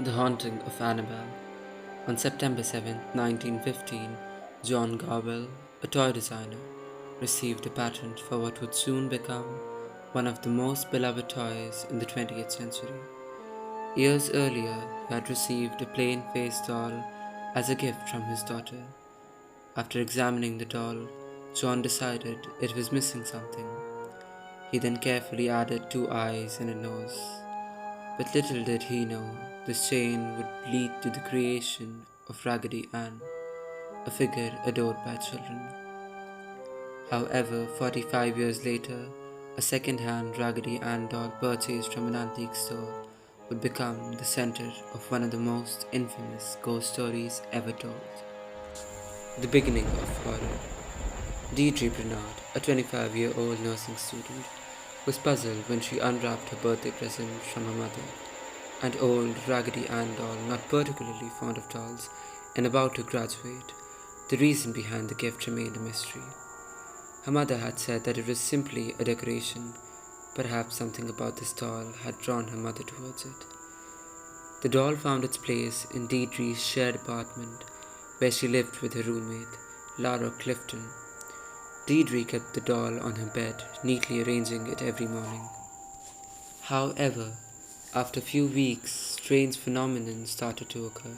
The Haunting of Annabelle. On September 7, 1915, John Gobel, a toy designer, received a patent for what would soon become one of the most beloved toys in the 20th century. Years earlier, he had received a plain faced doll as a gift from his daughter. After examining the doll, John decided it was missing something. He then carefully added two eyes and a nose. But little did he know, this chain would lead to the creation of Raggedy Ann, a figure adored by children. However, 45 years later, a second-hand Raggedy Ann doll purchased from an antique store would become the center of one of the most infamous ghost stories ever told. The beginning of horror. Deidre Bernard, a 25-year-old nursing student, was puzzled when she unwrapped her birthday present from her mother, an old Raggedy Ann doll not particularly fond of dolls and about to graduate. The reason behind the gift remained a mystery. Her mother had said that it was simply a decoration. Perhaps something about this doll had drawn her mother towards it. The doll found its place in Deidre's shared apartment, where she lived with her roommate, Lara Clifton. Deidre kept the doll on her bed, neatly arranging it every morning. However, after a few weeks, strange phenomena started to occur.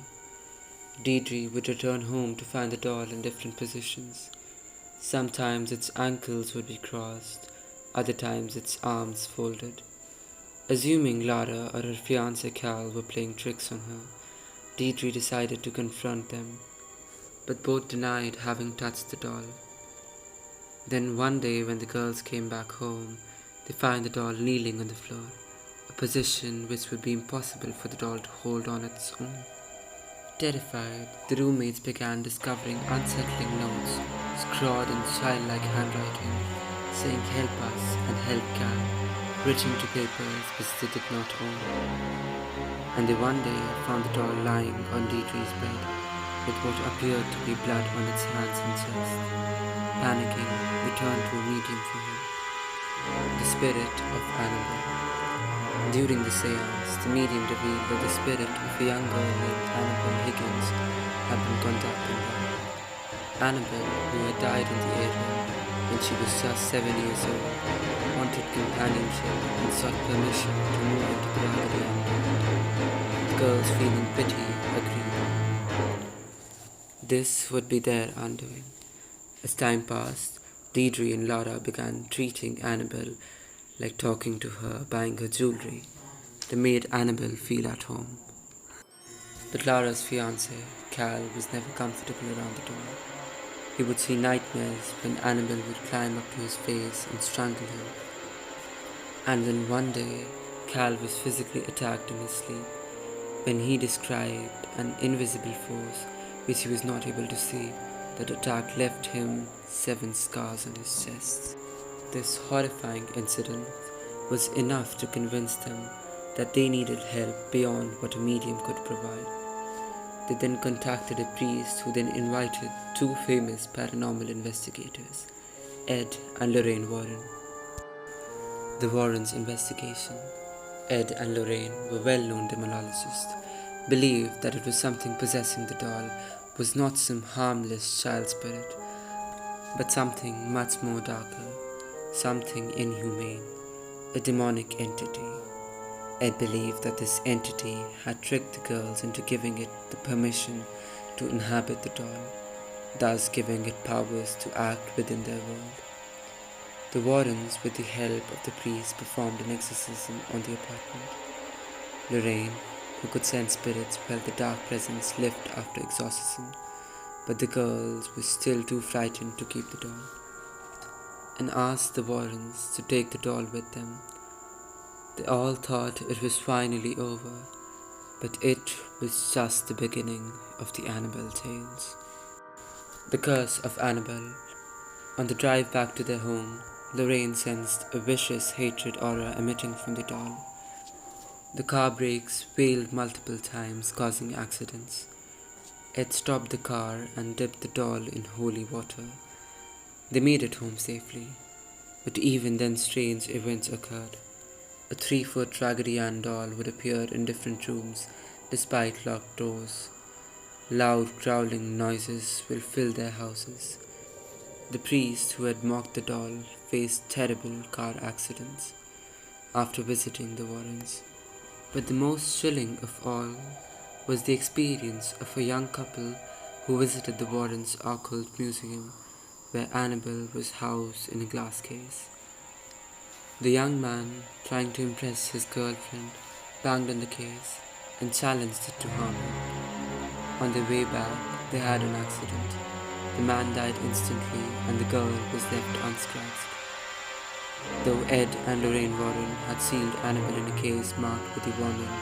Deidre would return home to find the doll in different positions. Sometimes its ankles would be crossed, other times its arms folded. Assuming Lara or her fiancé Cal were playing tricks on her, Deidre decided to confront them, but both denied having touched the doll. Then one day when the girls came back home, they find the doll kneeling on the floor, a position which would be impossible for the doll to hold on its own. Terrified, the roommates began discovering unsettling notes scrawled in childlike handwriting, saying "help us" and "help Cal," written to papers which they did not own. And they one day found the doll lying on Deidre's bed with what appeared to be blood on its hands and chest. Panicking, they turned to a medium for help, the spirit of Annabelle. During the seance, the medium revealed that the spirit of a young girl named Annabelle Higgins had been contacting her. Annabelle, who had died in the area when she was just 7 years old, wanted companionship and sought permission to move into the Raggedy Ann world. The girls, feeling pity, agreed. This would be their undoing. As time passed, Deidre and Lara began treating Annabelle like talking to her, buying her jewelry. They made Annabelle feel at home. But Lara's fiancé, Cal, was never comfortable around the doll. He would see nightmares when Annabelle would climb up to his face and strangle him. And then one day, Cal was physically attacked in his sleep when he described an invisible force which he was not able to see. That attack left him 7 scars on his chest. This horrifying incident was enough to convince them that they needed help beyond what a medium could provide. They then contacted a priest who then invited 2 famous paranormal investigators, Ed and Lorraine Warren. The Warrens' investigation. Ed and Lorraine were well-known demonologists, believed that it was something possessing the doll was not some harmless child spirit, but something much more darker, something inhumane, a demonic entity. Ed believed that this entity had tricked the girls into giving it the permission to inhabit the doll, thus giving it powers to act within their world. The Warrens, with the help of the priest, performed an exorcism on the apartment. Lorraine, who could sense spirits, felt the dark presence lift after exorcism, but the girls were still too frightened to keep the doll, and asked the Warrens to take the doll with them. They all thought it was finally over, but it was just the beginning of the Annabelle tales. The Curse of Annabelle. On the drive back to their home, Lorraine sensed a vicious hatred aura emitting from the doll. The car brakes failed multiple times, causing accidents. Ed stopped the car and dipped the doll in holy water. They made it home safely, but even then strange events occurred. A 3-foot Raggedy Ann doll would appear in different rooms, despite locked doors. Loud growling noises will fill their houses. The priest who had mocked the doll faced terrible car accidents after visiting the Warrens. But the most chilling of all was the experience of a young couple who visited the Warrens' occult museum, where Annabelle was housed in a glass case. The young man, trying to impress his girlfriend, banged on the case and challenged it to harm him. On their way back, they had an accident. The man died instantly and the girl was left unscratched. Though Ed and Lorraine Warren had sealed Annabelle in a case marked with a warning,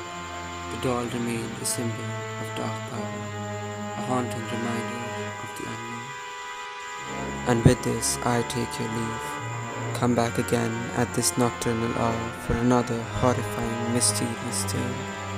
the doll remained a symbol of dark power, a haunting reminder of the unknown. And with this, I take your leave. Come back again at this nocturnal hour for another horrifying, mysterious tale.